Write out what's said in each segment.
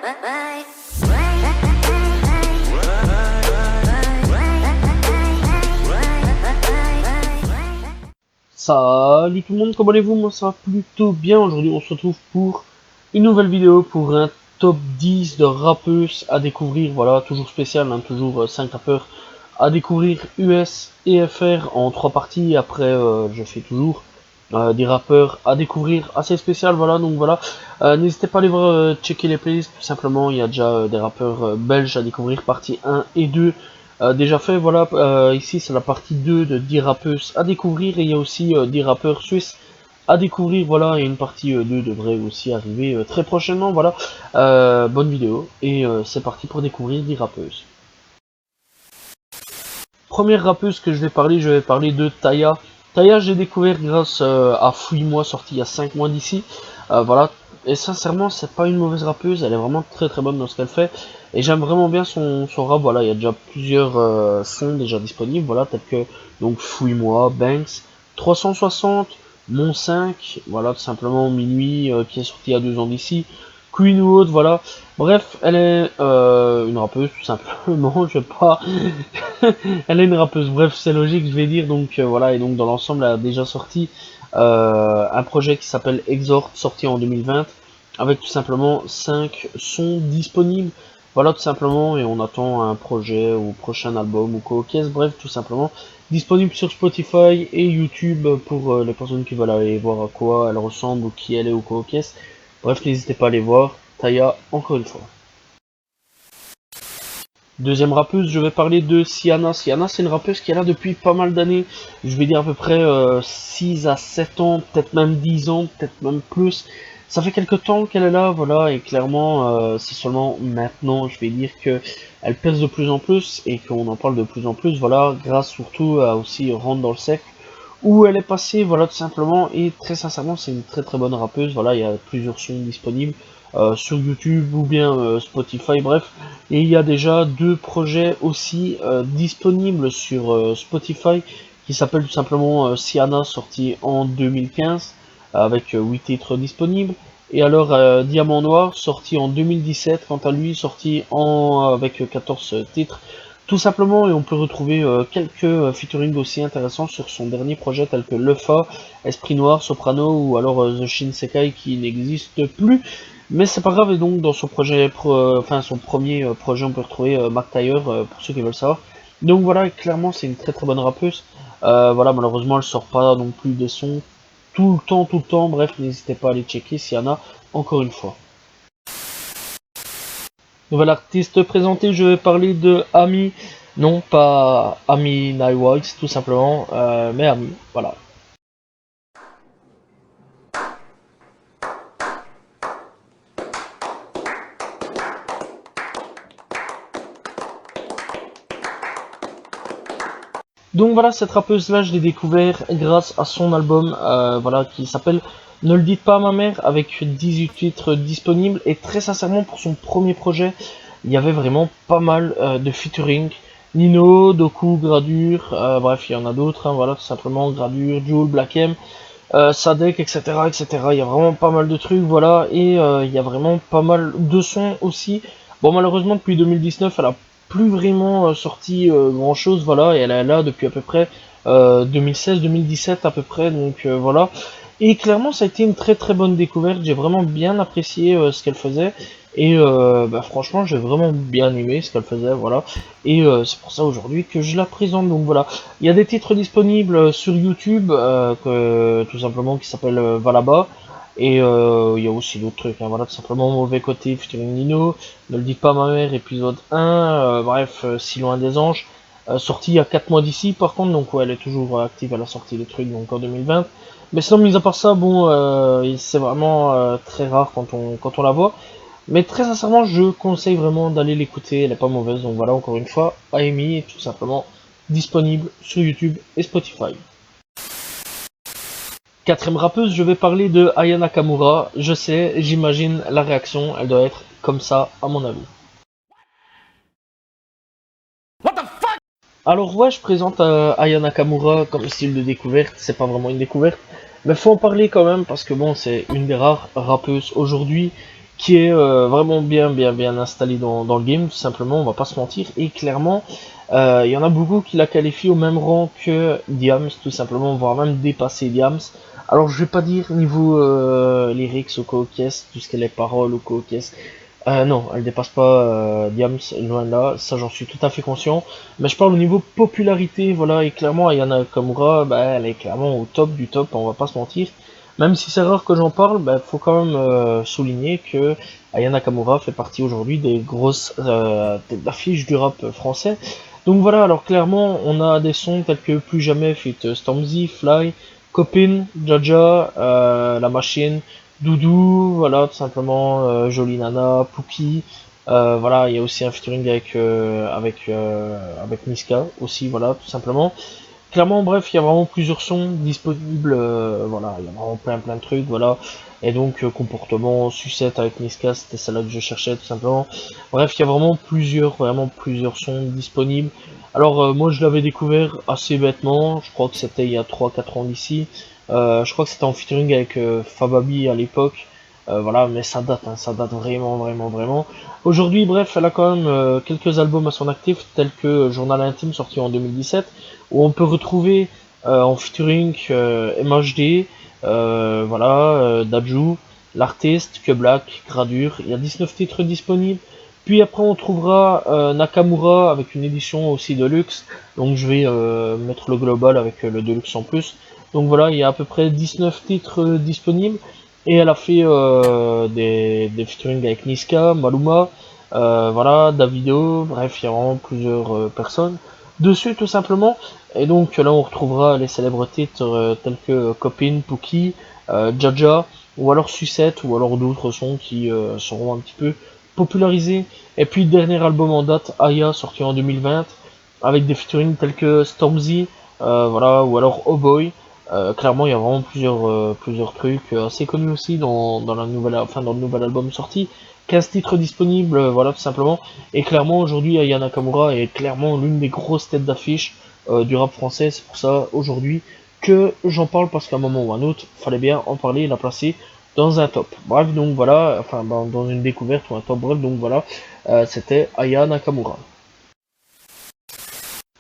Salut tout le monde, comment allez-vous? Moi ça va plutôt bien. Aujourd'hui on se retrouve pour une nouvelle vidéo pour un top 10 de rappeuses à découvrir. Voilà, toujours spécial, hein, toujours 5 rappeurs à découvrir US et FR en 3 parties. Après je fais toujours des rappeurs à découvrir assez spécial. Voilà, donc voilà, n'hésitez pas à aller voir, checker les playlists. Tout simplement il y a déjà des rappeurs belges à découvrir, partie 1 et 2 déjà fait. Voilà, ici c'est la partie 2 de 10 rappeuses à découvrir, et il y a aussi 10 rappeurs suisses à découvrir. Voilà, et une partie 2 devrait aussi arriver très prochainement. Voilà, bonne vidéo, et c'est parti pour découvrir 10 rappeuses. Première rappeuse que je vais parler de Taya. Taya, j'ai découvert grâce à Fouille-moi, sorti il y a 5 mois d'ici. Voilà, et sincèrement, c'est pas une mauvaise rappeuse, elle est vraiment très bonne dans ce qu'elle fait. Et j'aime vraiment bien son rap. Voilà, il y a déjà plusieurs sons déjà disponibles, voilà, tels que donc Fouille-moi, Banks, 360, Mon 5, voilà, tout simplement Minuit, qui est sorti il y a 2 ans d'ici. Queen ou autre, voilà. Bref, elle est une rappeuse, tout simplement, je vais pas... Elle est une rappeuse, bref, c'est logique, je vais dire. Donc voilà, et donc dans l'ensemble, elle a déjà sorti un projet qui s'appelle Exhort, sorti en 2020, avec tout simplement 5 sons disponibles. Voilà, tout simplement, et on attend un projet ou prochain album ou co-caisse, bref, tout simplement, disponible sur Spotify et YouTube pour les personnes qui veulent aller voir à quoi elle ressemble ou qui elle est ou co-caisse. Bref, n'hésitez pas à aller voir. Taya, encore une fois. Deuxième rappeuse, je vais parler de Siana. Siana, c'est une rappeuse qui est là depuis pas mal d'années. Je vais dire à peu près 6 à 7 ans, peut-être même 10 ans, peut-être même plus. Ça fait quelques temps qu'elle est là, voilà, et clairement, c'est seulement maintenant, je vais dire, que elle pèse de plus en plus et qu'on en parle de plus en plus, voilà, grâce surtout à aussi Rentre dans le Sec, où elle est passée, voilà, tout simplement. Et très sincèrement, c'est une très bonne rappeuse. Voilà, il y a plusieurs sons disponibles sur YouTube ou bien Spotify, bref. Et il y a déjà 2 projets aussi disponibles sur Spotify, qui s'appellent tout simplement Siana, sorti en 2015 avec 8 titres disponibles. Et alors Diamant Noir, sorti en 2017, quant à lui, sorti avec 14 titres tout simplement. Et on peut retrouver quelques featuring aussi intéressants sur son dernier projet, tels que Lefa, Esprit Noir, Soprano ou alors The Shinsekai, qui n'existe plus. Mais c'est pas grave. Et donc dans son projet, son premier projet, on peut retrouver McTyre, pour ceux qui veulent savoir. Donc voilà, clairement c'est une très bonne rappeuse. Voilà, malheureusement elle sort pas non plus des sons tout le temps, bref, n'hésitez pas à aller checker s'il y en a, encore une fois. Nouvel artiste présenté, je vais parler de Ami. Non, pas Ami Nightwatch, tout simplement, mais Ami, voilà. Donc voilà, cette rappeuse là, je l'ai découvert grâce à son album, voilà, qui s'appelle Ne le dites pas à ma mère, avec 18 titres disponibles. Et très sincèrement, pour son premier projet, il y avait vraiment pas mal de featuring. Nino, Doku, Gradure, bref, il y en a d'autres, hein, voilà, tout simplement, Gradure, Jul, Black M, Sadek, etc. Il y a vraiment pas mal de trucs, voilà. Et il y a vraiment pas mal de sons aussi. Bon, malheureusement, depuis 2019, elle a plus vraiment sorti grand chose, voilà. Et elle est là depuis à peu près 2016-2017 à peu près, donc voilà. Et clairement, ça a été une très bonne découverte. J'ai vraiment bien apprécié ce qu'elle faisait. Et franchement, j'ai vraiment bien aimé ce qu'elle faisait, voilà. Et c'est pour ça aujourd'hui que je la présente. Donc voilà, il y a des titres disponibles sur YouTube, tout simplement, qui s'appellent Valaba. Et il y a aussi d'autres trucs, hein, voilà, tout simplement Mauvais Côté, featuring Nino, Ne le dites pas ma mère, épisode 1, bref, Si loin des anges, sorti il y a 4 mois d'ici, par contre, donc ouais, elle est toujours active, elle a sorti les trucs, donc en 2020. Mais sinon, mis à part ça, bon, c'est vraiment très rare quand on la voit. Mais très sincèrement, je conseille vraiment d'aller l'écouter, elle est pas mauvaise. Donc voilà, encore une fois, Amy est tout simplement disponible sur YouTube et Spotify. Quatrième rappeuse, je vais parler de Aya Nakamura. Je sais, j'imagine la réaction, elle doit être comme ça à mon avis. Alors ouais, je présente Aya Nakamura comme style de découverte, c'est pas vraiment une découverte, mais faut en parler quand même parce que bon, c'est une des rares rappeuses aujourd'hui qui est vraiment bien installé dans le game, tout simplement, on va pas se mentir, et clairement, il y en a beaucoup qui la qualifient au même rang que Diams, tout simplement, voire même dépasser Diams. Alors je vais pas dire niveau lyrics ou co-caisse, tout ce qu'elle est paroles ou co-caisse, non, elle dépasse pas Diams, loin de là, ça j'en suis tout à fait conscient. Mais je parle au niveau popularité, voilà, et clairement Ayana Nakamura, bah, elle est clairement au top du top, on va pas se mentir. Même si c'est rare que j'en parle, bah, faut quand même souligner que Ayana Nakamura fait partie aujourd'hui des grosses têtes d'affiche du rap français. Donc voilà, alors clairement, on a des sons tels que Plus Jamais, feat Stormzy, Fly, Copine, Jaja, La Machine, Doudou, voilà, tout simplement, Jolie Nana, Pookie, voilà, il y a aussi un featuring avec Niska aussi, voilà, tout simplement. Clairement, bref, il y a vraiment plusieurs sons disponibles, voilà, il y a vraiment plein de trucs, voilà. Et donc, comportement, sucette avec Niska, c'était celle-là que je cherchais, tout simplement. Bref, il y a vraiment plusieurs sons disponibles. Alors, moi, je l'avais découvert assez bêtement, je crois que c'était il y a 3 4 ans d'ici. Je crois que c'était en featuring avec Fababi à l'époque. Voilà, mais ça date, hein, ça date vraiment. Aujourd'hui, bref, elle a quand même quelques albums à son actif, tels que Journal Intime, sorti en 2017, où on peut retrouver en featuring MHD, voilà, Daju, l'artiste, Que Black, Gradure. Il y a 19 titres disponibles. Puis après on trouvera Nakamura avec une édition aussi de luxe. Donc je vais mettre le global avec le deluxe en plus. Donc voilà, il y a à peu près 19 titres disponibles. Et elle a fait des featuring avec Niska, Maluma, voilà, Davido, bref, il y a vraiment plusieurs personnes dessus tout simplement. Et donc là on retrouvera les célèbres titres tels que Copine, Pookie, Jaja, ou alors Sucette, ou alors d'autres sons qui seront un petit peu popularisés. Et puis dernier album en date, Aya, sorti en 2020, avec des featuring tels que Stormzy, voilà, ou alors Oh Boy. Clairement, il y a vraiment plusieurs trucs assez connus aussi dans le nouvel album sorti. 15 titres disponibles, voilà, tout simplement. Et clairement, aujourd'hui, Aya Nakamura est clairement l'une des grosses têtes d'affiche du rap français. C'est pour ça, aujourd'hui, que j'en parle, parce qu'à un moment ou un autre, fallait bien en parler et la placer dans un top. Bref, donc voilà, enfin, dans une découverte ou un top, bref, donc voilà, c'était Aya Nakamura.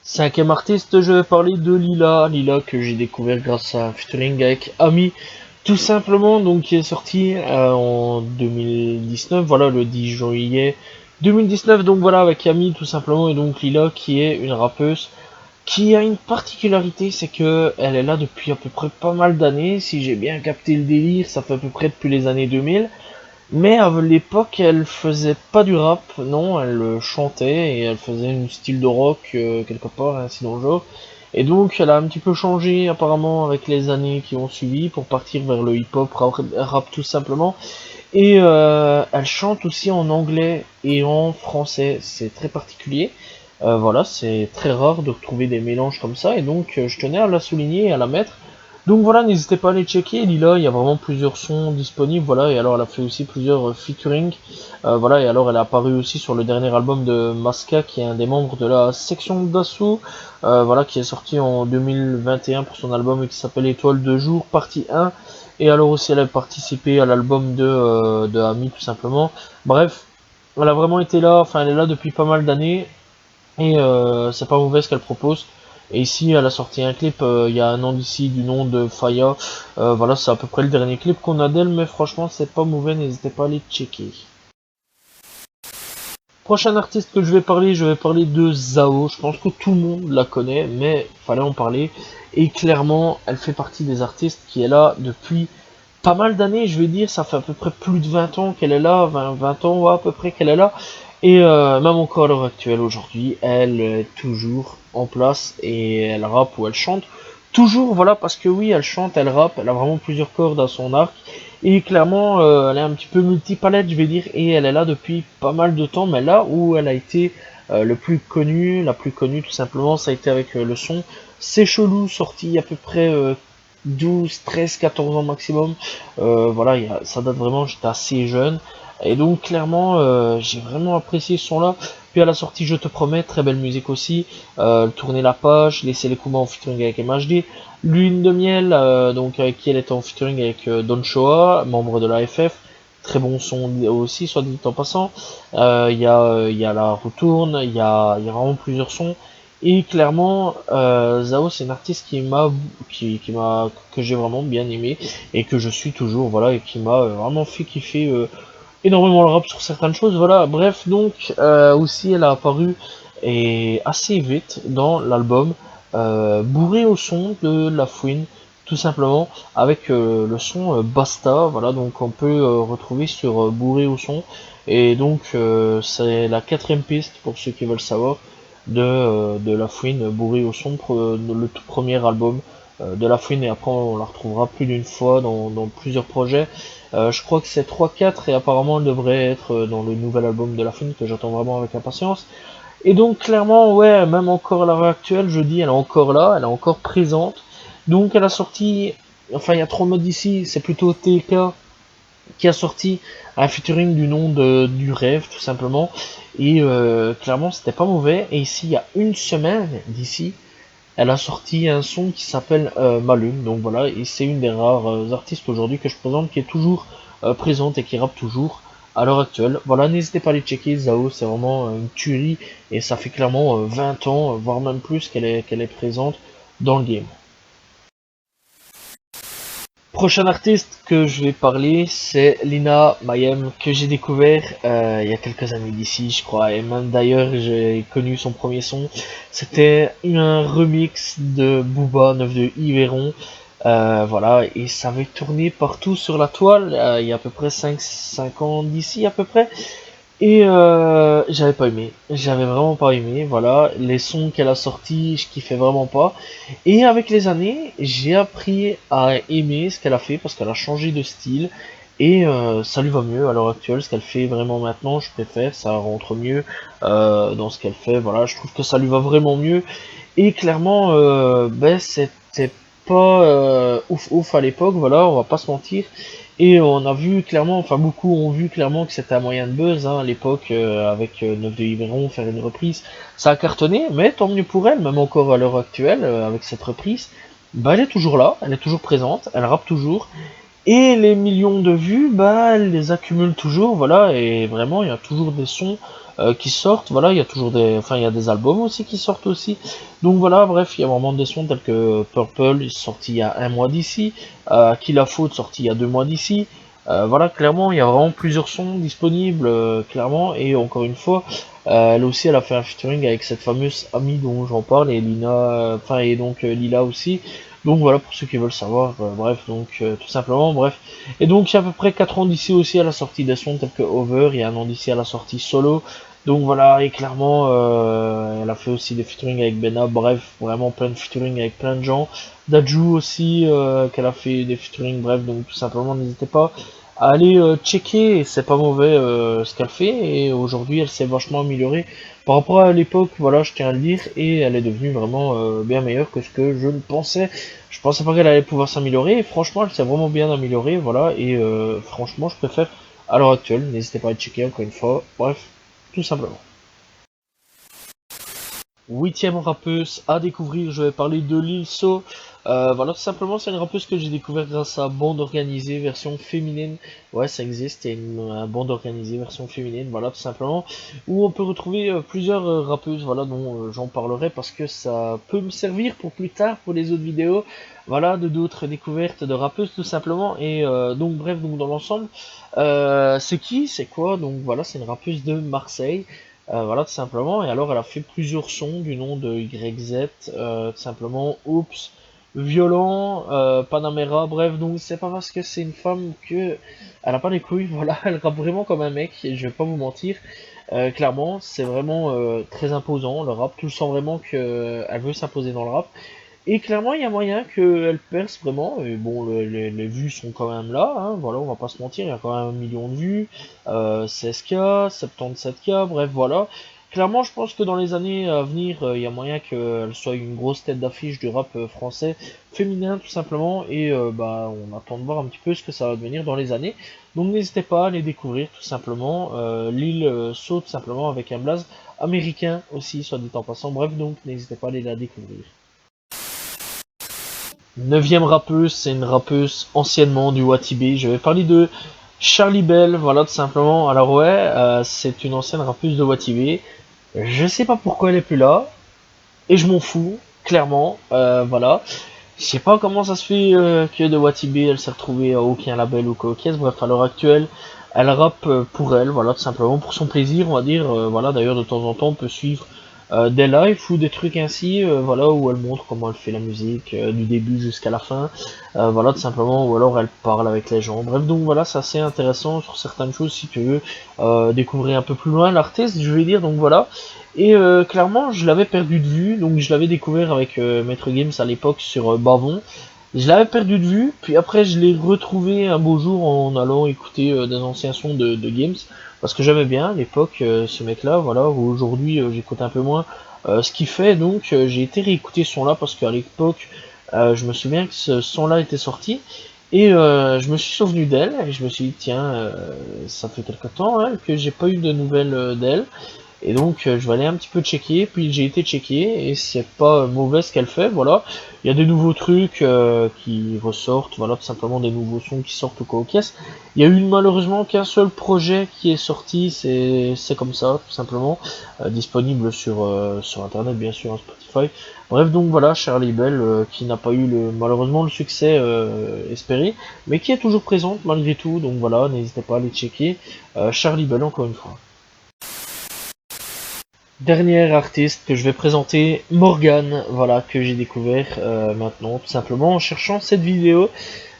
Cinquième artiste, je vais parler de Lila. Lila que j'ai découvert grâce à un featuring avec Ami, tout simplement, donc qui est sorti en 2019, voilà, le 10 juillet 2019, donc voilà, avec Ami, tout simplement, et donc Lila qui est une rappeuse qui a une particularité, c'est que elle est là depuis à peu près pas mal d'années, si j'ai bien capté le délire, ça fait à peu près depuis les années 2000. Mais à l'époque, elle faisait pas du rap, non, elle chantait et elle faisait un style de rock quelque part, ainsi dans le genre. Et donc, elle a un petit peu changé apparemment avec les années qui ont suivi pour partir vers le hip-hop, rap tout simplement. Et elle chante aussi en anglais et en français, c'est très particulier. Voilà, c'est très rare de retrouver des mélanges comme ça, et donc je tenais à la souligner et à la mettre. Donc voilà, n'hésitez pas à aller checker, Lila, il y a vraiment plusieurs sons disponibles, voilà, et alors elle a fait aussi plusieurs featuring, voilà, et alors elle est apparue aussi sur le dernier album de Maska, qui est un des membres de la section d'assaut, voilà, qui est sorti en 2021 pour son album qui s'appelle Étoile de jour, partie 1, et alors aussi elle a participé à l'album de Ami, tout simplement. Bref, elle a vraiment été là, enfin elle est là depuis pas mal d'années, et c'est pas mauvais ce qu'elle propose. Et ici, elle a sorti un clip il y a un an d'ici du nom de Faya. Voilà, c'est à peu près le dernier clip qu'on a d'elle, mais franchement, c'est pas mauvais, n'hésitez pas à aller checker. Prochain artiste que je vais parler de Zao. Je pense que tout le monde la connaît, mais fallait en parler. Et clairement, elle fait partie des artistes qui est là depuis pas mal d'années, je vais dire. Ça fait à peu près plus de 20 ans qu'elle est là, 20 ans ouais, à peu près qu'elle est là. Et même encore à l'heure actuelle, aujourd'hui, elle est toujours en place et elle rappe ou elle chante. Toujours, voilà, parce que oui, elle chante, elle rappe, elle a vraiment plusieurs cordes à son arc. Et clairement, elle est un petit peu multipalette, je vais dire, et elle est là depuis pas mal de temps, mais là où elle a été le plus connue, la plus connue tout simplement, ça a été avec le son C'est Chelou, sorti à peu près 12, 13, 14 ans maximum. Voilà, ça date vraiment, j'étais assez jeune. Et donc clairement, j'ai vraiment apprécié ce son-là. Puis à la sortie, je te promets, très belle musique aussi. Tourner la page, laisser les coups en featuring avec MHD. Lune de miel, donc avec qui elle était en featuring avec Don Shoa, membre de la FF. très bon son aussi, soit dit en passant. Il y a la retourne, il y a vraiment plusieurs sons. Et clairement, Zao, c'est une artiste qui m'a, que j'ai vraiment bien aimé et que je suis toujours, voilà, et qui m'a vraiment fait kiffer énormément le rap sur certaines choses, voilà. Bref, donc aussi, elle a apparu et assez vite dans l'album bourré au son de La Fouine, tout simplement, avec le son Basta, voilà, donc on peut retrouver sur bourré au son. Et donc c'est la quatrième piste pour ceux qui veulent savoir de La Fouine, bourré au son, le tout premier album de La Fouine, et après on la retrouvera plus d'une fois dans plusieurs projets. Je crois que c'est 3-4 et apparemment elle devrait être dans le nouvel album de La Fouine que j'attends vraiment avec impatience. Et donc clairement, ouais, même encore à l'heure actuelle, je dis, elle est encore là, elle est encore présente. Donc elle a sorti, enfin il y a 3 modes d'ici, c'est plutôt TK qui a sorti un featuring du nom du rêve, tout simplement. Et clairement, c'était pas mauvais. Et ici, il y a une semaine d'ici, elle a sorti un son qui s'appelle Malum. Donc voilà, et c'est une des rares artistes aujourd'hui que je présente qui est toujours présente et qui rappe toujours à l'heure actuelle. Voilà, n'hésitez pas à aller checker Zao, c'est vraiment une tuerie et ça fait clairement 20 ans, voire même plus qu'elle est présente dans le game. Prochain artiste que je vais parler, c'est Lina Mayem, que j'ai découvert il y a quelques années d'ici, je crois, et même d'ailleurs j'ai connu son premier son. C'était un remix de Booba 9 de Yveron, voilà, et ça avait tourné partout sur la toile, il y a à peu près 5 ans d'ici à peu près. Et j'avais pas aimé, j'avais vraiment pas aimé, voilà, les sons qu'elle a sortis, je kiffais vraiment pas. Et avec les années, j'ai appris à aimer ce qu'elle a fait parce qu'elle a changé de style et ça lui va mieux à l'heure actuelle. Ce qu'elle fait vraiment maintenant, je préfère, ça rentre mieux dans ce qu'elle fait, voilà, je trouve que ça lui va vraiment mieux. Et clairement, ben, c'était pas ouf ouf à l'époque, voilà, on va pas se mentir. Et on a vu clairement, enfin beaucoup ont vu clairement que c'était un moyen de buzz à l'époque avec 9 de Yveron faire une reprise. Ça a cartonné, mais tant mieux pour elle, même encore à l'heure actuelle avec cette reprise. Bah elle est toujours là, elle est toujours présente, elle rappe toujours. Et les millions de vues, bah, elles les accumulent toujours, voilà, et vraiment, il y a toujours des sons qui sortent, voilà, il y a toujours enfin, il y a des albums aussi qui sortent aussi. Donc voilà, bref, il y a vraiment des sons tels que Purple, sorti il y a 1 mois d'ici, Kill a Faute, sorti il y a 2 mois d'ici. Voilà, clairement, il y a vraiment plusieurs sons disponibles, clairement, et encore une fois, elle aussi, elle a fait un featuring avec cette fameuse amie dont j'en parle, et Lina, enfin, et donc Lila aussi. Donc voilà pour ceux qui veulent savoir, bref, donc tout simplement, bref. Et donc il y a à peu près 4 ans d'ici aussi à la sortie des sons tels que Over, il y a 1 an d'ici à la sortie Solo. Donc voilà, et clairement, elle a fait aussi des featuring avec Benna, bref, vraiment plein de featuring avec plein de gens. Daju aussi, qu'elle a fait des featuring, bref, donc tout simplement, n'hésitez pas à aller checker, et c'est pas mauvais ce qu'elle fait, et aujourd'hui elle s'est vachement améliorée par rapport à l'époque, voilà, je tiens à le dire, et elle est devenue vraiment bien meilleure que ce que je ne pensais. Je pensais pas qu'elle allait pouvoir s'améliorer, et franchement, elle s'est vraiment bien améliorée, voilà, et franchement, je préfère à l'heure actuelle. N'hésitez pas à checker encore une fois, bref, tout simplement. 8e rappeuse à découvrir, je vais parler de Lil So. Voilà, tout simplement, c'est une rappeuse que j'ai découvert grâce à Bande Organisée version féminine. Ouais, ça existe, il y a un Bande Organisée version féminine, voilà, tout simplement, où on peut retrouver plusieurs rappeuses, voilà, dont j'en parlerai parce que ça peut me servir pour plus tard, pour les autres vidéos, voilà, de d'autres découvertes de rappeuses, tout simplement. Et donc, bref, donc dans l'ensemble, c'est qui, c'est quoi? Donc voilà, c'est une rappeuse de Marseille. Voilà, tout simplement. Et alors, elle a fait plusieurs sons du nom de YZ, tout simplement. Oups, Violent, Panamera, bref. Donc, c'est pas parce que c'est une femme que elle a pas les couilles. Voilà, elle rappe vraiment comme un mec. Et je vais pas vous mentir. Clairement, c'est vraiment très imposant le rap. Tu le sens vraiment qu'elle veut s'imposer dans le rap. Et clairement, il y a moyen qu'elle perce vraiment. Et bon, les vues sont quand même là, hein, voilà, on va pas se mentir, il y a quand même 1 million de vues, 16K, 77K, bref, voilà. Clairement, je pense que dans les années à venir, il y a moyen qu'elle soit une grosse tête d'affiche du rap français féminin, tout simplement. Et bah, on attend de voir un petit peu ce que ça va devenir dans les années. Donc n'hésitez pas à les découvrir, tout simplement. L'île saute simplement avec un blaze américain aussi, soit dit en passant. Bref, donc n'hésitez pas à aller la découvrir. 9e rappeuse, c'est une rappeuse anciennement du Watibé. Je vais parler de Charlie Bell, voilà tout simplement. Alors ouais, c'est une ancienne rappeuse de Wativé. Je sais pas pourquoi elle est plus là, et je m'en fous, clairement. Voilà. Je sais pas comment ça se fait que de Watibi elle s'est retrouvée à aucun label ou quoi qu'est-ce. Bref, à l'heure actuelle, elle rappe pour elle, voilà, tout simplement pour son plaisir, on va dire. Voilà, d'ailleurs, de temps en temps, on peut suivre des lives ou des trucs ainsi, voilà, où elle montre comment elle fait la musique du début jusqu'à la fin, voilà, tout simplement, ou alors elle parle avec les gens. Bref, donc voilà, c'est assez intéressant sur certaines choses si tu veux découvrir un peu plus loin l'artiste, je vais dire. Donc voilà. Et clairement, je l'avais perdu de vue, donc je l'avais découvert avec Maître Games à l'époque sur Bavon. Je l'avais perdu de vue, puis après je l'ai retrouvé un beau jour en allant écouter des anciens sons de Games, parce que j'aimais bien à l'époque ce mec-là, voilà. Aujourd'hui j'écoute un peu moins ce qu'il fait, donc j'ai été réécouter ce son-là parce qu'à l'époque je me souviens que ce son-là était sorti. Et je me suis souvenu d'elle, et je me suis dit, tiens, ça fait quelque temps hein, que j'ai pas eu de nouvelles d'elle. Et donc je vais aller un petit peu checker, puis j'ai été checker et c'est pas mauvais ce qu'elle fait, voilà. Il y a des nouveaux trucs qui ressortent, voilà, tout simplement des nouveaux sons qui sortent au caisse. Il y a eu malheureusement qu'un seul projet qui est sorti, c'est comme ça, tout simplement, disponible sur internet bien sûr, hein, Spotify. Bref, donc voilà, Charlie Bell qui n'a pas eu malheureusement le succès espéré, mais qui est toujours présente malgré tout, donc voilà, n'hésitez pas à aller checker. Charlie Bell encore une fois. Dernier artiste que je vais présenter, Morgan, voilà, que j'ai découvert maintenant, tout simplement en cherchant cette vidéo,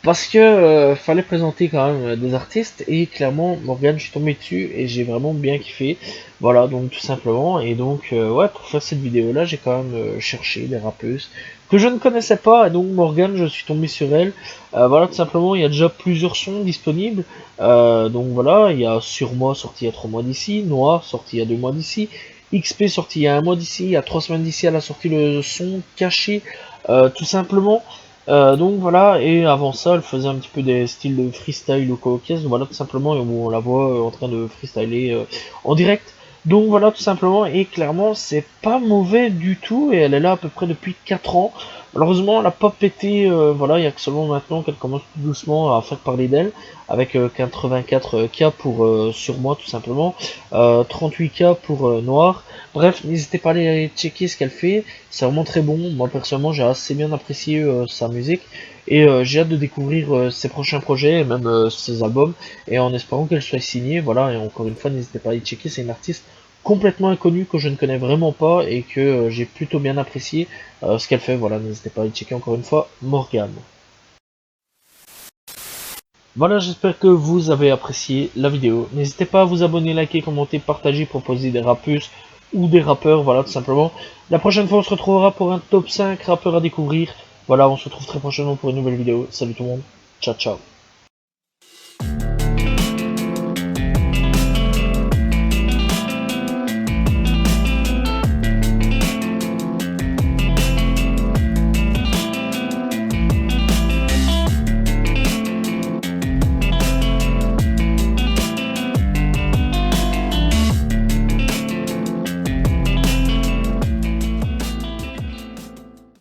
parce que fallait présenter quand même des artistes, et clairement, Morgan, je suis tombé dessus, et j'ai vraiment bien kiffé, voilà, donc tout simplement, et donc, ouais, pour faire cette vidéo-là, j'ai quand même cherché des rappeuses que je ne connaissais pas, et donc Morgan, je suis tombé sur elle, voilà, tout simplement, il y a déjà plusieurs sons disponibles, donc voilà, il y a Sur moi, sorti il y a 3 mois d'ici, Noir, sorti il y a 2 mois d'ici, XP sorti il y a 1 mois d'ici, il y a 3 semaines d'ici, elle a sorti le son caché, tout simplement. Donc voilà, et avant ça, elle faisait un petit peu des styles de freestyle ou quoi, voilà, tout simplement, et où on la voit en train de freestyler en direct. Donc voilà, tout simplement, et clairement, c'est pas mauvais du tout, et elle est là à peu près depuis 4 ans. Malheureusement, elle a pas pété, voilà, il y a que seulement maintenant qu'elle commence tout doucement à faire parler d'elle, avec 84K pour Sur moi, tout simplement, 38K pour Noir. Bref, n'hésitez pas à aller checker ce qu'elle fait, c'est vraiment très bon. Moi personnellement, j'ai assez bien apprécié sa musique, et j'ai hâte de découvrir ses prochains projets et même ses albums, et en espérant qu'elle soit signée. Voilà, et encore une fois, n'hésitez pas à aller checker, c'est une artiste complètement inconnue que je ne connais vraiment pas et que j'ai plutôt bien apprécié ce qu'elle fait. Voilà, n'hésitez pas à aller checker encore une fois Morgan. Voilà, j'espère que vous avez apprécié la vidéo. N'hésitez pas à vous abonner, liker, commenter, partager, proposer des rappeuses ou des rappeurs, voilà, tout simplement. La prochaine fois, on se retrouvera pour un top 5 rappeurs à découvrir. Voilà, on se retrouve très prochainement pour une nouvelle vidéo. Salut tout le monde, ciao ciao.